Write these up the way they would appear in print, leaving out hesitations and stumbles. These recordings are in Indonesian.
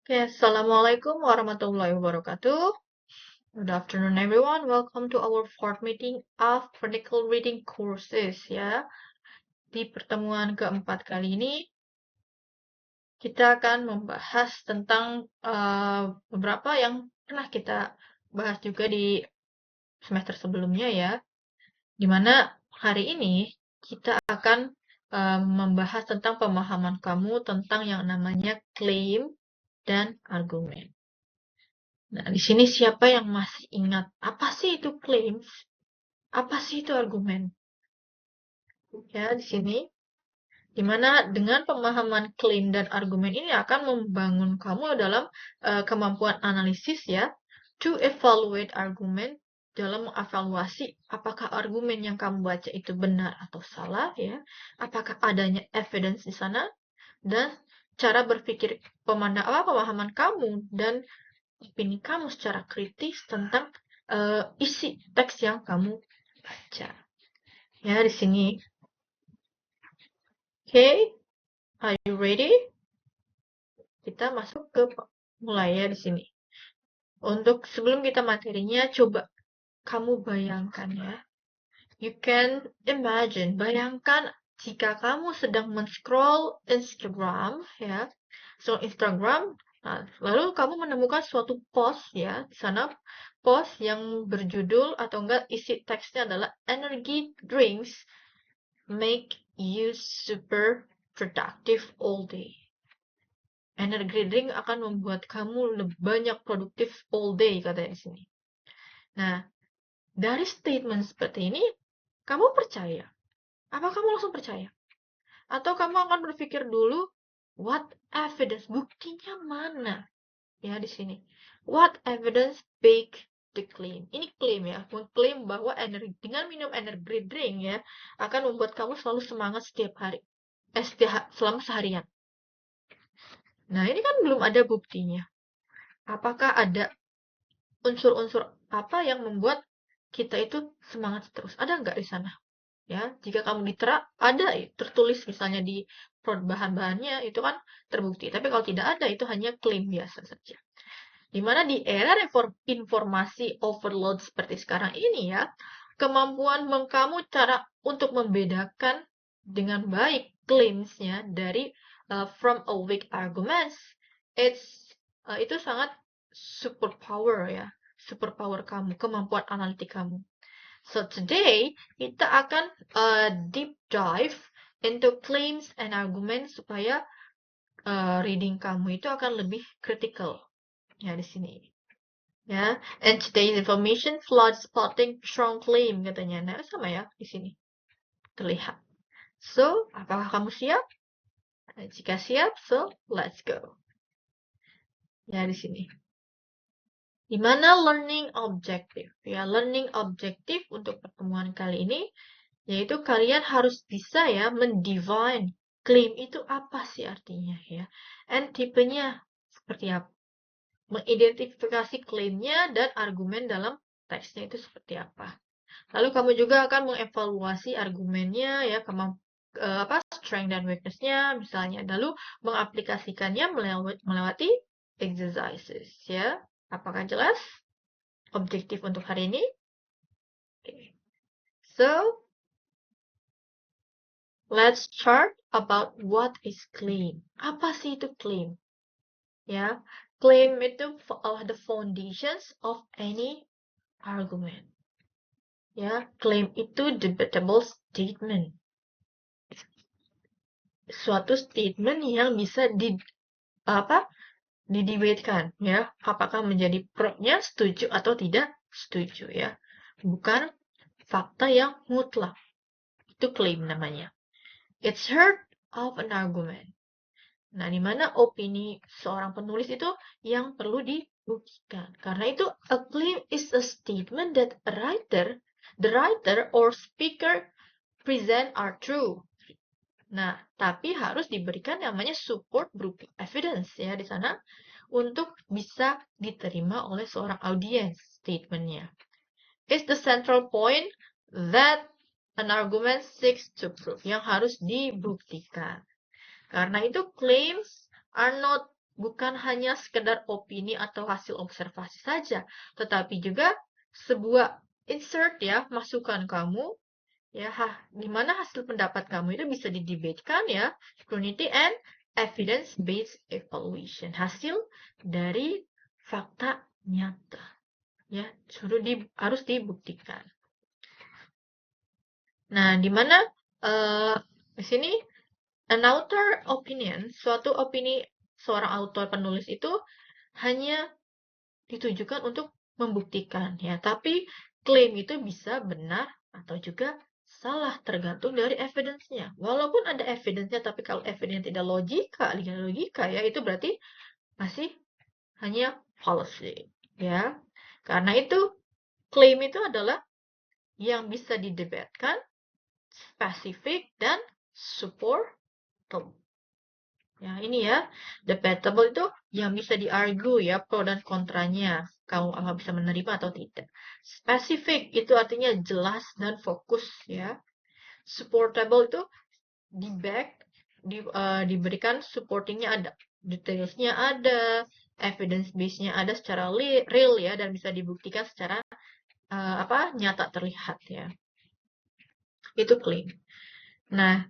Oke, Assalamualaikum warahmatullahi wabarakatuh. Good afternoon everyone. Welcome to our fourth meeting of Critical Reading Courses ya. Di pertemuan keempat kali ini, kita akan membahas tentang beberapa yang pernah kita bahas juga di semester sebelumnya ya. Dimana hari ini kita akan membahas tentang pemahaman kamu tentang yang namanya claim dan argumen. Nah, di sini siapa yang masih ingat apa sih itu claims? Apa sih itu argumen? Ya, di sini dimana dengan pemahaman klaim dan argumen ini akan membangun kamu dalam kemampuan analisis ya, to evaluate argument, dalam mengevaluasi apakah argumen yang kamu baca itu benar atau salah ya, apakah adanya evidence di sana, dan cara berpikir pemahaman kamu dan opini kamu secara kritis tentang isi teks yang kamu baca. Ya, di sini. Okay, are you ready? Kita masuk ke mulai ya di sini. Untuk sebelum kita materinya, coba kamu bayangkan ya. You can imagine, bayangkan jika kamu sedang men-scroll Instagram ya. So Instagram, nah, lalu kamu menemukan suatu post ya, di sana post yang berjudul atau enggak isi teksnya adalah energy drinks make you super productive all day. Energy drink akan membuat kamu lebih banyak produktif all day, katanya di sini. Nah, dari statement seperti ini, kamu percaya? Apa kamu langsung percaya? Atau kamu akan berpikir dulu, what evidence? Buktinya mana? Ya, di sini. What evidence back the claim? Ini klaim ya, mengklaim bahwa dengan minum energy drink ya, akan membuat kamu selalu semangat setiap hari. Selama seharian. Nah, ini kan belum ada buktinya. Apakah ada unsur-unsur apa yang membuat kita itu semangat terus? Ada nggak di sana? Ya, jika kamu ada tertulis misalnya di bahan-bahannya itu kan terbukti. Tapi kalau tidak ada itu hanya klaim biasa saja. Dimana di era informasi overload seperti sekarang ini ya, kemampuan kamu cara untuk membedakan dengan baik claims-nya dari from a weak arguments, itu sangat superpower ya, superpower kamu, kemampuan analitik kamu. So today kita akan deep dive into claims and arguments supaya reading kamu itu akan lebih critical. Ya, di sini. Ya, and today's information flood spotting strong claim katanya. Nah, sama ya di sini. Terlihat. So, apakah kamu siap? Nah, jika siap, so let's go. Ya, di sini. Di mana learning objective? Ya, learning objective untuk pertemuan kali ini yaitu kalian harus bisa ya mendefine claim itu apa sih artinya ya. And tipenya seperti apa? Mengidentifikasi klaimnya dan argumen dalam teksnya itu seperti apa. Lalu kamu juga akan mengevaluasi argumennya ya, strength dan weakness-nya misalnya. Lalu mengaplikasikannya melewati exercises ya. Apakah jelas objektif untuk hari ini? Okay. So, let's start about what is claim. Apa sih itu claim? Ya, claim itu the foundations of any argument. Ya, claim itu debatable statement. Suatu statement yang bisa didebatkan ya, apakah menjadi pro-nya setuju atau tidak setuju ya. Bukan fakta yang mutlak. Itu claim namanya. It's heard of an argument. Nah, di mana opini seorang penulis itu yang perlu dibuktikan. Karena itu a claim is a statement that the writer or speaker present are true. Nah, tapi harus diberikan namanya support berupa evidence ya di sana untuk bisa diterima oleh seorang audiens statementnya. It's the central point that an argument seeks to prove, yang harus dibuktikan. Karena itu claims are not bukan hanya sekedar opini atau hasil observasi saja, tetapi juga sebuah insert ya, masukan kamu ya, di mana hasil pendapat kamu itu bisa didebatkan ya, scrutiny and evidence-based evaluation, hasil dari fakta nyata ya, harus dibuktikan. Nah, di mana di sini an author opinion, suatu opini seorang autor penulis itu hanya ditujukan untuk membuktikan ya, tapi klaim itu bisa benar atau juga salah tergantung dari evidence-nya. Walaupun ada evidence-nya, tapi kalau evidence tidak logika ya, itu berarti masih hanya policy ya. Karena itu klaim itu adalah yang bisa didebatkan, spesifik dan supportable. Ya, ini ya, debatable itu yang bisa diargue ya, pro dan kontranya. Kamu apa bisa menerima atau tidak. Spesifik itu artinya jelas dan fokus ya. Supportable itu diberikan supportingnya ada, detailsnya ada, evidence base-nya ada secara real ya, dan bisa dibuktikan secara nyata terlihat ya. Itu klaim. Nah,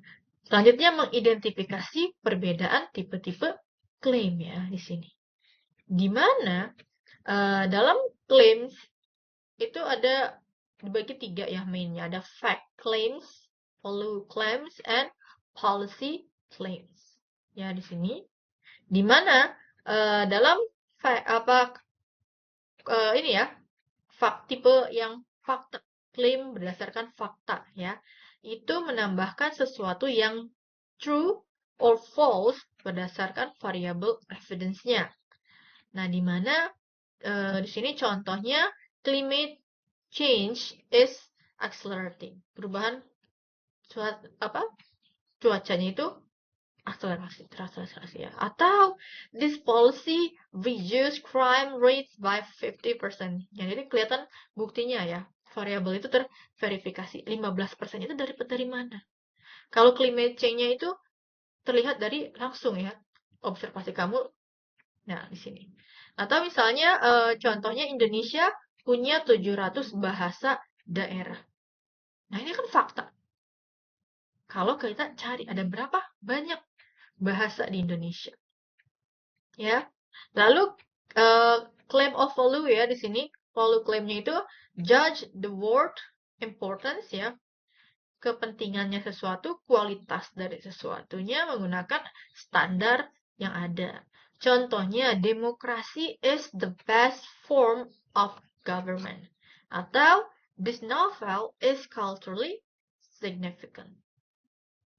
selanjutnya mengidentifikasi perbedaan tipe-tipe klaim ya di sini. Di mana dalam claims itu ada dibagi 3 ya mainnya. Ada fact claims, value claims, and policy claims. Ya di sini. Di mana dalam ini ya, tipe yang fakta klaim berdasarkan fakta ya, itu menambahkan sesuatu yang true or false berdasarkan variabel evidence-nya. Nah, di mana di sini contohnya climate change is accelerating. Perubahan cuacanya itu akselerasi ya. Atau this policy reduce crime rates by 50%. Jadi kelihatan buktinya ya. Variabel itu terverifikasi. 15% itu dari mana? Kalau climate change-nya itu terlihat dari langsung ya. Observasi kamu. Nah, di sini. Atau misalnya contohnya Indonesia punya 700 bahasa daerah. Nah, ini kan fakta. Kalau kita cari ada berapa banyak bahasa di Indonesia. Ya. Lalu claim of value ya di sini. Value claimnya itu judge the word importance ya. Kepentingannya sesuatu, kualitas dari sesuatunya menggunakan standar yang ada. Contohnya, demokrasi is the best form of government. Atau, this novel is culturally significant.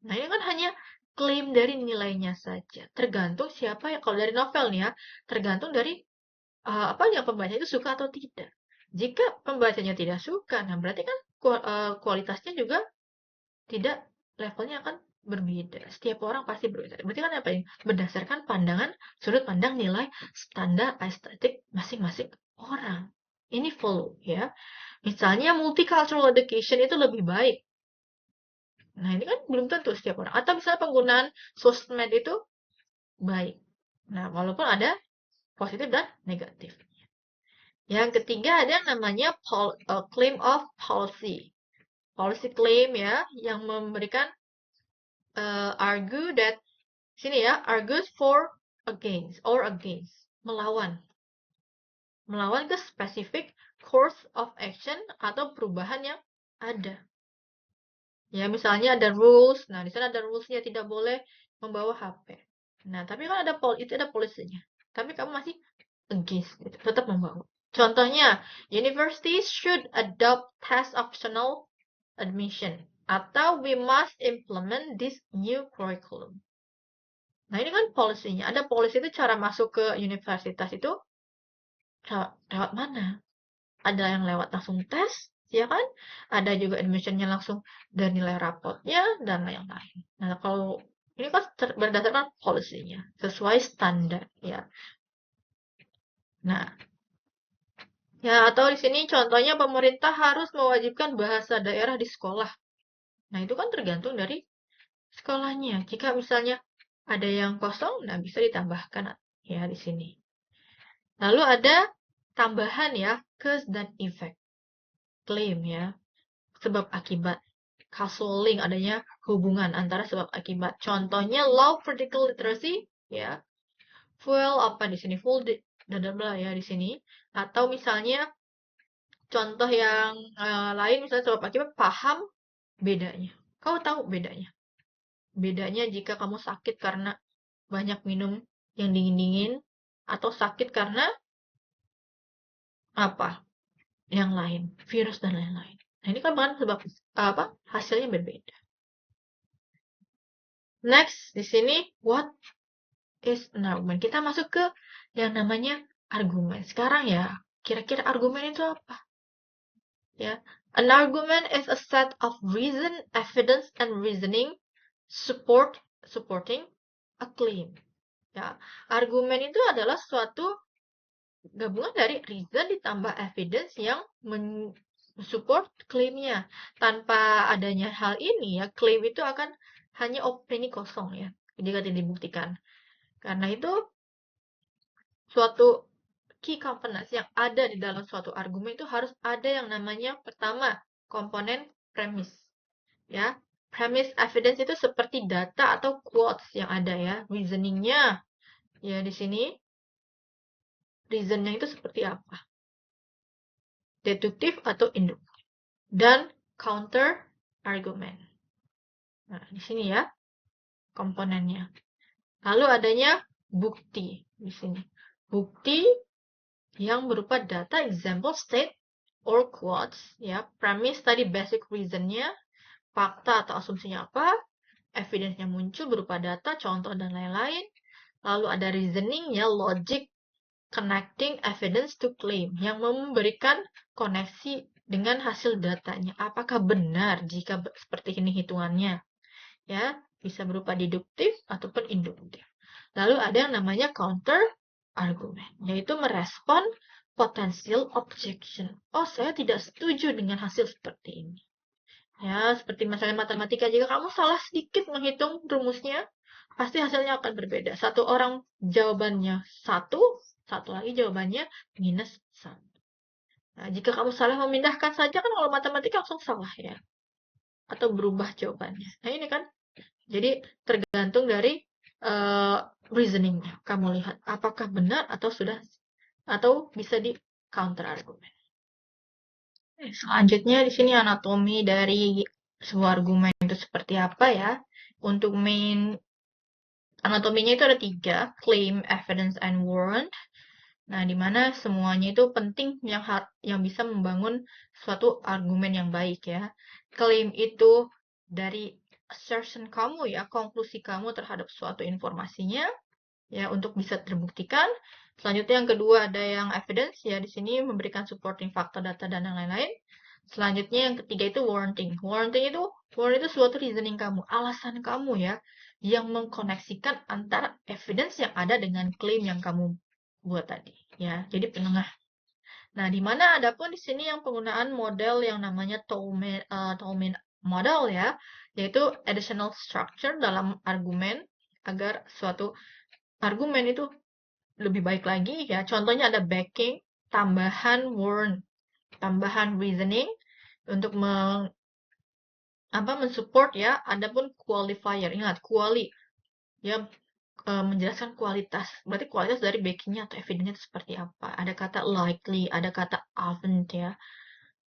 Nah, ini kan hanya klaim dari nilainya saja. Tergantung siapa ya, kalau dari novel nih ya, tergantung dari apa yang pembaca itu suka atau tidak. Jika pembacanya tidak suka, nah berarti kan kualitasnya juga tidak, levelnya akan berbeda. Setiap orang pasti berbeda. Berarti kan apa ini? Berdasarkan pandangan, sudut pandang, nilai, standar estetik masing-masing orang. Ini follow ya. Misalnya multicultural education itu lebih baik. Nah, ini kan belum tentu setiap orang. Atau misalnya penggunaan sosmed itu baik. Nah, walaupun ada positif dan negatif. Yang ketiga ada yang namanya claim of policy. Policy claim ya, yang memberikan argue that, sini ya, argues for against or against, melawan ke specific course of action atau perubahan yang ada. Ya, misalnya ada rules. Nah, di sana ada rules-nya, tidak boleh membawa HP. Nah, tapi kan itu ada polisinya. Tapi kamu masih against, gitu, tetap membawa. Contohnya, universities should adopt test optional admission. Atau we must implement this new curriculum. Nah, ini kan polisinya. Ada polisi itu cara masuk ke universitas itu lewat mana? Ada yang lewat langsung tes, ya kan? Ada juga admissionnya langsung dari nilai rapotnya, dan lain-lain. Nah, kalau ini kan berdasarkan polisinya, sesuai standar, ya. Nah, ya atau di sini contohnya pemerintah harus mewajibkan bahasa daerah di sekolah. Nah, itu kan tergantung dari sekolahnya. Jika misalnya ada yang kosong, nah bisa ditambahkan ya di sini. Lalu ada tambahan ya, cause dan effect. Claim ya, sebab akibat. Causal link, adanya hubungan antara sebab akibat. Contohnya low critical literacy ya. Fuel apa di sini? Full ya di sini. Atau misalnya contoh yang lain misalnya sebab akibat paham bedanya. Kau tahu bedanya? Bedanya jika kamu sakit karena banyak minum yang dingin-dingin atau sakit karena apa? Yang lain, virus dan lain-lain. Nah, ini kan bahkan sebab apa? Hasilnya berbeda. Next, di sini what is an argument? Kita masuk ke yang namanya argumen. Sekarang ya, kira-kira argumen itu apa? Ya, an argument is a set of reason, evidence, and reasoning supporting a claim. Ya, argumen itu adalah suatu gabungan dari reason ditambah evidence yang mensupport klaimnya. Tanpa adanya hal ini ya, klaim itu akan hanya opini kosong ya, jika tidak dibuktikan. Karena itu suatu key components yang ada di dalam suatu argumen itu harus ada yang namanya pertama komponen premise ya. Premise evidence itu seperti data atau quotes yang ada ya, reasoningnya ya di sini. Reasonnya itu seperti apa? Deduktif atau induktif. Dan counter argument. Nah, di sini ya komponennya. Lalu adanya bukti di sini. Bukti yang berupa data, example, state, or quotes. Ya, premise tadi basic reasonnya, fakta atau asumsinya apa, evidence-nya muncul berupa data, contoh, dan lain-lain. Lalu ada reasoning-nya, logic, connecting evidence to claim, yang memberikan koneksi dengan hasil datanya. Apakah benar jika seperti ini hitungannya? Ya, bisa berupa deduktif ataupun induktif. Lalu ada yang namanya counter argument, yaitu merespon potential objection. Oh, saya tidak setuju dengan hasil seperti ini. Ya, seperti misalnya matematika, jika kamu salah sedikit menghitung rumusnya, pasti hasilnya akan berbeda. Satu orang jawabannya satu lagi jawabannya minus 1. Nah, jika kamu salah memindahkan saja kan kalau matematika langsung salah ya. Atau berubah jawabannya. Nah, ini kan. Jadi tergantung dari reasoningnya. Kamu lihat apakah benar atau bisa di counter argument. Selanjutnya di sini anatomi dari sebuah argumen itu seperti apa ya. Untuk main anatominya itu ada 3, claim, evidence, and warrant. Nah, di mana semuanya itu penting yang bisa membangun suatu argumen yang baik ya. Claim itu dari assertion kamu ya, konklusi kamu terhadap suatu informasinya ya untuk bisa terbuktikan. Selanjutnya yang kedua ada yang evidence ya, di sini memberikan supporting fakta, data, dan yang lain-lain. Selanjutnya yang ketiga itu warranting. Warranting itu suatu reasoning kamu, alasan kamu ya, yang mengkoneksikan antara evidence yang ada dengan klaim yang kamu buat tadi ya. Jadi penengah. Nah, di mana ada pun di sini yang penggunaan model yang namanya Tolman model ya, yaitu additional structure dalam argumen agar suatu argumen itu lebih baik lagi ya. Contohnya ada backing, tambahan warrant, tambahan reasoning untuk mensupport ya. Adapun qualifier, ingat ya, menjelaskan kualitas. Berarti kualitas dari backingnya atau evidence-nya itu seperti apa. Ada kata likely, ada kata often ya.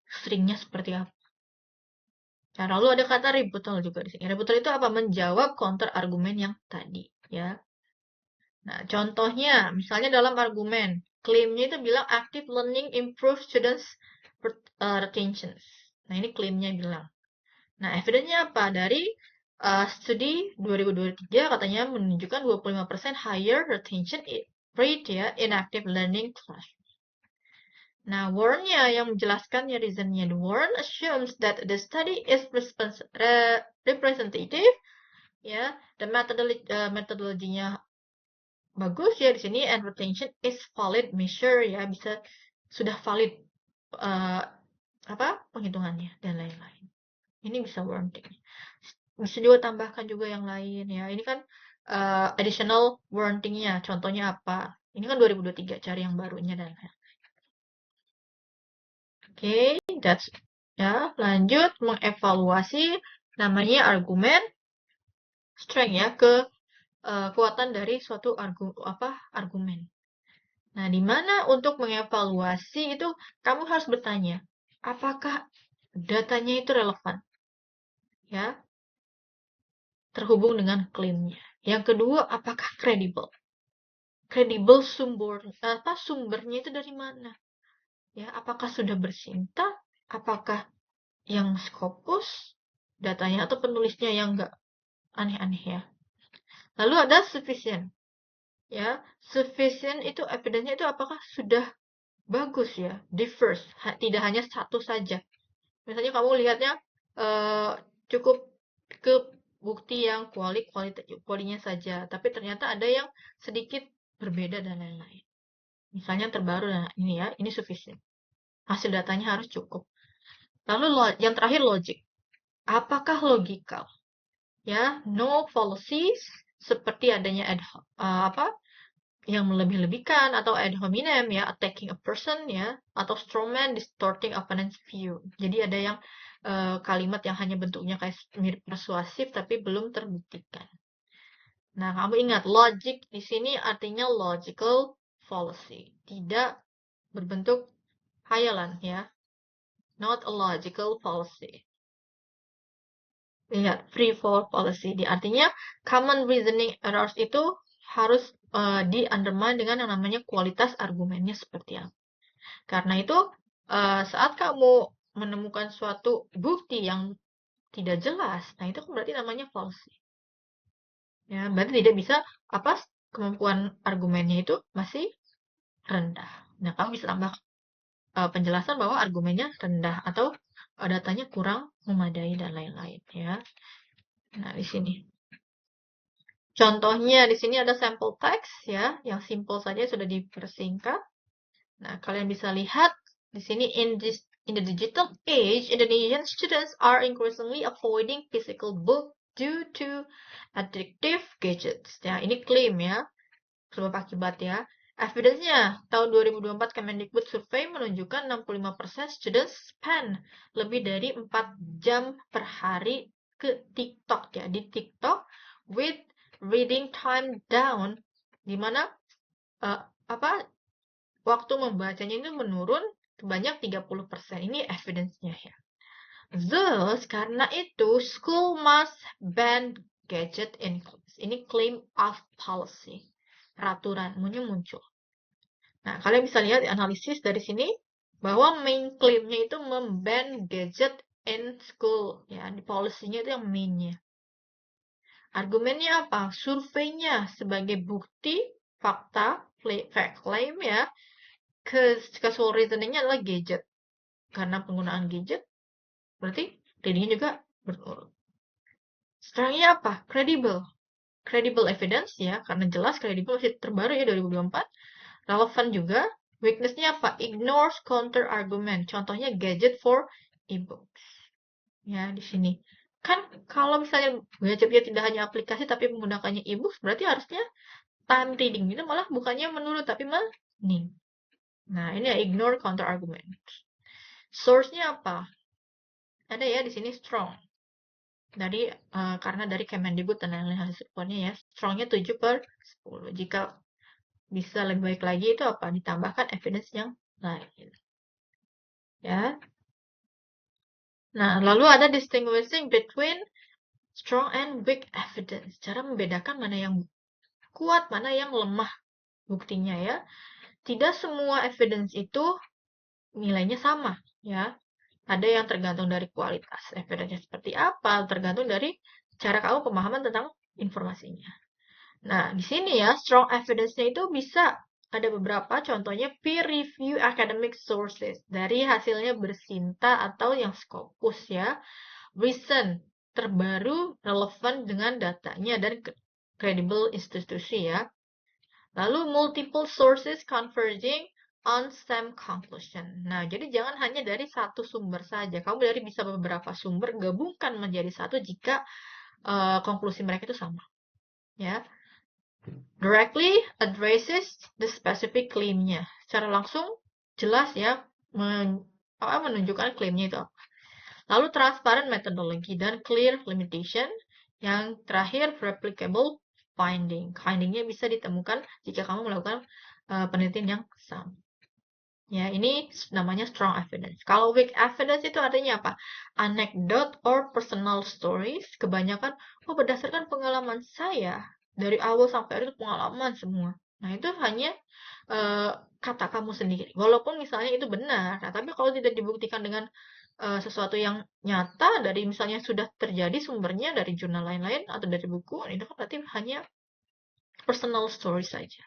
Seringnya seperti apa. Nah, lalu ada kata rebuttal juga di sini. Rebuttal itu apa? Menjawab counter argumen yang tadi ya. Nah, contohnya misalnya dalam argumen, klaimnya itu bilang active learning improve students retention. Nah, ini klaimnya bilang. Nah, evidence-nya apa? Dari studi 2023 katanya menunjukkan 25% higher retention rate ya in active learning class. Nah, warn-nya yang menjelaskannya reason-nya. The warn assumes that the study is representative ya, dan metodologinya bagus ya di sini, and retention is valid measure ya, sudah valid penghitungannya dan lain-lain. Ini bisa warranting. Bisa juga tambahkan juga yang lain ya. Ini kan additional warranty-nya. Contohnya apa? Ini kan 2023, cari yang barunya dan lain. Oke, that's ya. Lanjut mengevaluasi namanya argumen strength ya, kekuatan dari suatu argumen. Nah, di mana untuk mengevaluasi itu kamu harus bertanya, apakah datanya itu relevan? Ya, terhubung dengan klaimnya. Yang kedua, apakah kredibel? Kredibel sumbernya itu dari mana? Ya, apakah sudah bersinta? Apakah yang Scopus datanya atau penulisnya yang enggak aneh-aneh ya? Lalu ada sufficient. Ya, sufficient itu evidence-nya itu apakah sudah bagus ya, diverse, tidak hanya satu saja. Misalnya kamu lihatnya cukup ke bukti yang kualinya saja, tapi ternyata ada yang sedikit berbeda dan lain-lain. Misalnya terbaru, nah ini ya, ini sufficient. Hasil datanya harus cukup. Lalu yang terakhir logic. Apakah logikal? Ya, no fallacies seperti adanya yang melebih-lebihkan atau ad hominem ya, attacking a person ya, atau strawman distorting opponent's view. Jadi ada yang kalimat yang hanya bentuknya kayak mirip persuasif tapi belum terbuktikan. Nah, kamu ingat logic di sini artinya logical fallacy, tidak berbentuk hayalan ya. Not a logical fallacy. Lihat, free fall fallacy. Artinya common reasoning errors itu harus di-undermine dengan yang namanya kualitas argumennya seperti apa. Karena itu, saat kamu menemukan suatu bukti yang tidak jelas, nah itu berarti namanya fallacy. Ya, berarti tidak bisa, kemampuan argumennya itu masih rendah. Nah, kamu bisa tambah penjelasan bahwa argumennya rendah atau datanya kurang memadai dan lain-lain ya. Nah, di sini. Contohnya di sini ada sample text ya, yang simple saja sudah dipersingkat. Nah, kalian bisa lihat di sini in the digital age, Indonesian students are increasingly avoiding physical book due to addictive gadgets. Ya, ini klaim ya, sebab akibat ya. Evidence-nya, tahun 2024 Kemendikbud survei menunjukkan 65% students spend lebih dari 4 jam per hari ke TikTok ya. Di TikTok with reading time down, di mana waktu membacanya itu menurun sebanyak 30%. Ini evidence-nya ya. Thus, karena itu, school must ban gadget in class. Ini claim of policy. Peraturannya muncul. Nah, kalian bisa lihat analisis dari sini bahwa main claim-nya itu memban gadget in school. Ya, di policy-nya itu yang main-nya. Argumennya apa? Surveinya sebagai bukti, fakta, fact claim ya. Casual reasoning-nya adalah gadget. Karena penggunaan gadget, berarti reading-nya juga berurut. Strength-nya apa? Credible. Credible evidence ya, karena jelas credible masih terbaru ya 2024. Relevan juga. Weakness-nya apa? Ignores counter argument. Contohnya gadget for e-books. Ya, di sini. Kan kalau misalnya gadgetnya tidak hanya aplikasi tapi menggunakannya e-books, berarti harusnya time reading itu malah bukannya menurun tapi meningkat. Nah, ini ya ignore counter argument. Source-nya apa? Ada ya di sini strong. Karena dari Kemendikbud dan lain-lain hasil reportnya ya, strongnya 7/10. Jika bisa lebih baik lagi itu apa? Ditambahkan evidence yang lain. Ya. Nah, lalu ada distinguishing between strong and weak evidence. Cara membedakan mana yang kuat, mana yang lemah buktinya ya. Tidak semua evidence itu nilainya sama ya. Ada yang tergantung dari kualitas evidence seperti apa, tergantung dari cara kamu pemahaman tentang informasinya. Nah, di sini ya, strong evidence-nya itu bisa ada beberapa, contohnya peer review academic sources, dari hasilnya bersinta atau yang Scopus ya, recent, terbaru, relevan dengan datanya, dan credible institusi ya. Lalu multiple sources converging on same conclusion. Nah, jadi jangan hanya dari satu sumber saja. Kamu dari bisa beberapa sumber gabungkan menjadi satu jika konklusi mereka itu sama. ya. Directly addresses the specific claim-nya. Secara langsung jelas ya menunjukkan klaimnya itu apa. Lalu transparent methodology dan clear limitation. Yang terakhir replicable finding. Findingnya bisa ditemukan jika kamu melakukan penelitian yang sama. Ya, ini namanya strong evidence. Kalau weak evidence itu artinya apa? Anecdote or personal stories. Kebanyakan, berdasarkan pengalaman saya, dari awal sampai akhir itu pengalaman semua. Nah, itu hanya kata kamu sendiri. Walaupun misalnya itu benar, nah, tapi kalau tidak dibuktikan dengan sesuatu yang nyata, dari misalnya sudah terjadi sumbernya dari jurnal lain-lain, atau dari buku, itu kan berarti hanya personal story saja.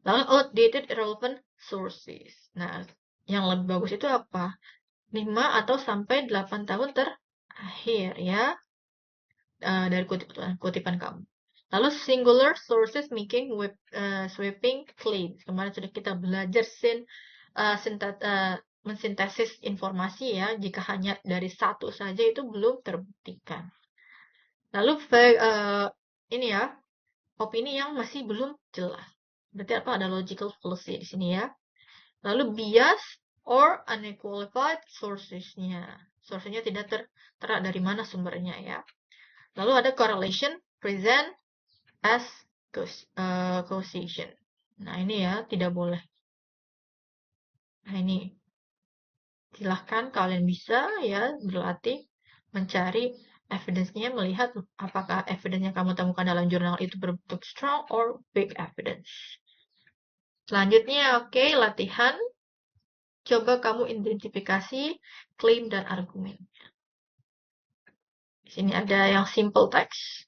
Lalu outdated irrelevant sources. Nah, yang lebih bagus itu apa? 5 atau sampai 8 tahun terakhir ya, dari kutipan kamu. Lalu singular sources making sweeping claims. Kemarin sudah kita belajar mensintesis informasi ya. Jika hanya dari satu saja itu belum terbuktikan. Lalu ini ya, opini yang masih belum jelas. Berarti apa? Ada logical fallacy di sini ya. Lalu bias or unqualified sources-nya. Source-nya tidak tertera dari mana sumbernya ya. Lalu ada correlation present as causation. Nah, ini ya, tidak boleh. Nah, ini. Silahkan kalian bisa ya berlatih mencari evidence-nya, melihat apakah evidence yang kamu temukan dalam jurnal itu berbentuk strong or weak evidence. Selanjutnya, oke, latihan. Coba kamu identifikasi klaim dan argumen. Di sini ada yang simple text.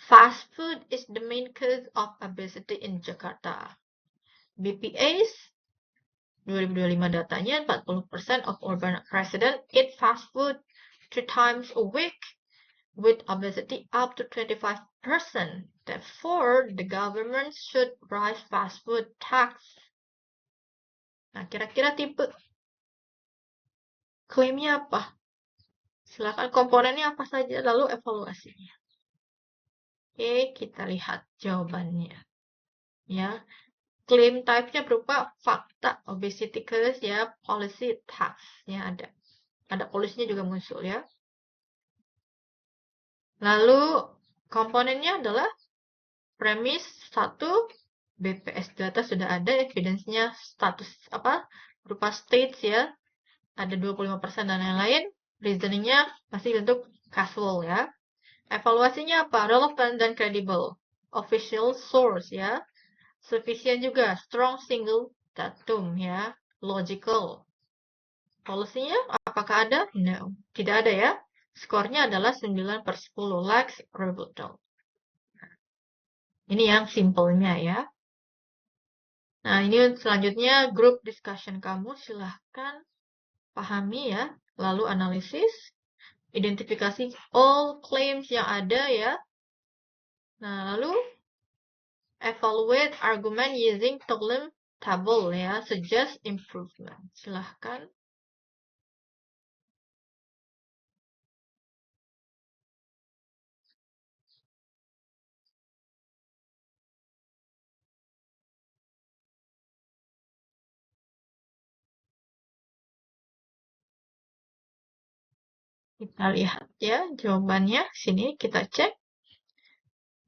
Fast food is the main cause of obesity in Jakarta. BPA's 2025 datanya 40% of urban residents eat fast food 3 times a week, with obesity up to 25%. Therefore, the government should raise fast food tax. Nah, kira-kira tipe klaimnya apa? Silakan komponennya apa saja, lalu evaluasinya. Oke, kita lihat jawabannya. Ya, claim type-nya berupa fakta, obesity cause ya, policy tax. Ya, ada polisinya juga muncul ya. Lalu komponennya adalah premis 1, BPS data sudah ada, evidence-nya status berupa states ya, ada 25% dan lain-lain. Reasoning-nya masih bentuk casual ya. Evaluasinya apa? Relevant dan credible. Official source ya. Sufficient juga. Strong single datum ya. Logical. Policy-nya apakah ada? No. Tidak ada ya. Skornya adalah 9/10. Lacks rebuttal. Ini yang simpelnya ya. Nah, ini selanjutnya group discussion kamu. Silahkan pahami ya. Lalu analisis. Identifikasi all claims yang ada ya. Nah, lalu evaluate argument using Toglem table ya. Suggest improvement. Silahkan. Kita lihat ya jawabannya. Sini kita cek.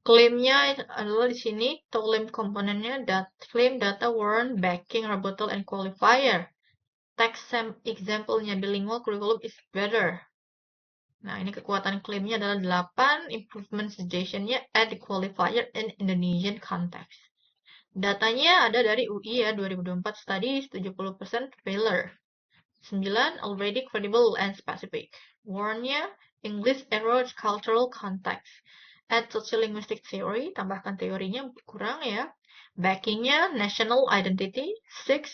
Klaimnya adalah di sini, claim komponennya, claim data warrant, backing, rebuttal, and qualifier. Text example-nya bilingual curriculum is better. Nah, ini kekuatan klaimnya adalah 8, improvement suggestion-nya add the qualifier in Indonesian context. Datanya ada dari UI ya, 2024 study, 70% failure. 9, already credible and specific. Warn-nya, English error cultural context. Add sociolinguistic theory, tambahkan teorinya kurang ya. Backing-nya, national identity. 6,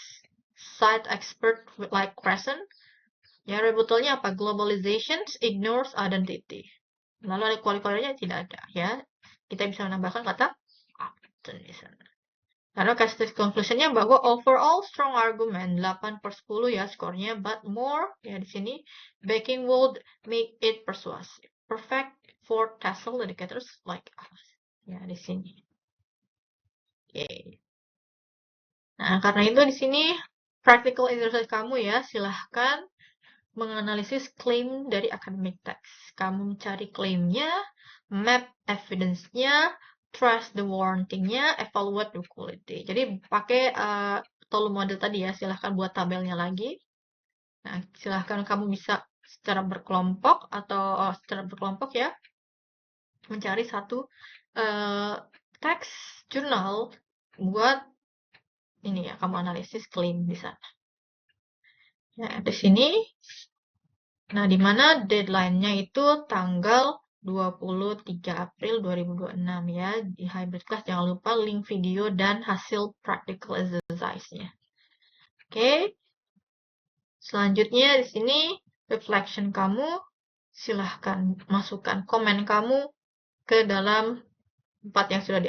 cite expert like present. Ya, rebuttalnya apa? Globalization ignores identity. Lalu ada qualifiernya tidak ada ya. Kita bisa menambahkan kata often di sana. Karena case conclusionnya bahwa overall strong argument 8/10 ya skornya, but more ya di sini backing would make it persuasive. Perfect for TESOL educators like us. Ya, di sini. Oke. Nah, karena itu di sini practical exercise kamu ya, silahkan menganalisis klaim dari academic text. Kamu mencari klaimnya, map evidence-nya, trust the warranty-nya, evaluate the quality. Jadi pakai Tolu model tadi ya, silahkan buat tabelnya lagi. Nah, silahkan kamu bisa secara berkelompok atau secara berkelompok ya, mencari satu teks jurnal buat ini ya, kamu analisis klaim di sana. Nah, di sini, nah di mana deadline-nya itu tanggal 23 April 2026 ya. Di hybrid class jangan lupa link video dan hasil practical exercise-nya. Oke. Selanjutnya di sini reflection kamu, silahkan masukkan komen kamu ke dalam 4 yang sudah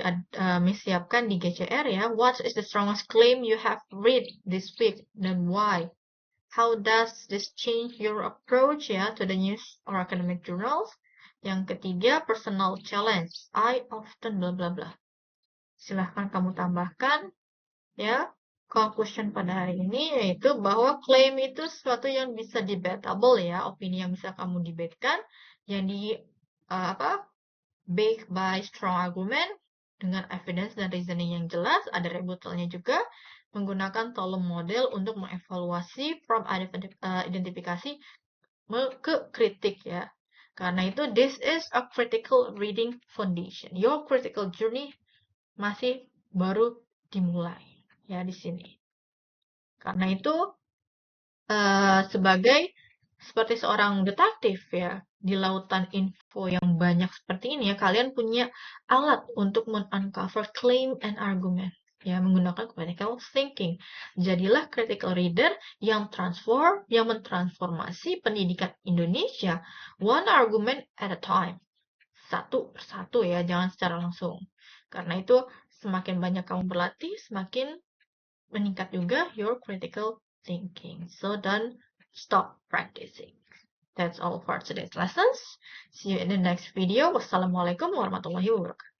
disiapkan di GCR ya. What is the strongest claim you have read this week dan why? How does this change your approach ya to the news or academic journals? Yang ketiga, personal challenge. I often bla bla bla. Silahkan kamu tambahkan ya. Conclusion pada hari ini yaitu bahwa claim itu sesuatu yang bisa debatable ya, opini yang bisa kamu debatekan, yang backed by strong argument dengan evidence dan reasoning yang jelas, ada rebuttalnya juga, menggunakan Tolom model untuk mengevaluasi from identifikasi ke kritik ya. Karena itu this is a critical reading foundation. Your critical journey masih baru dimulai ya di sini. Karena itu seperti seorang detektif ya, di lautan info yang banyak seperti ini ya, kalian punya alat untuk men-uncover claim and argument ya, menggunakan critical thinking. Jadilah critical reader yang mentransformasi pendidikan Indonesia one argument at a time. Satu persatu ya, jangan secara langsung. Karena itu semakin banyak kamu berlatih, semakin meningkat juga your critical thinking. So don't stop practicing. That's all for today's lessons. See you in the next video. Wassalamualaikum warahmatullahi wabarakatuh.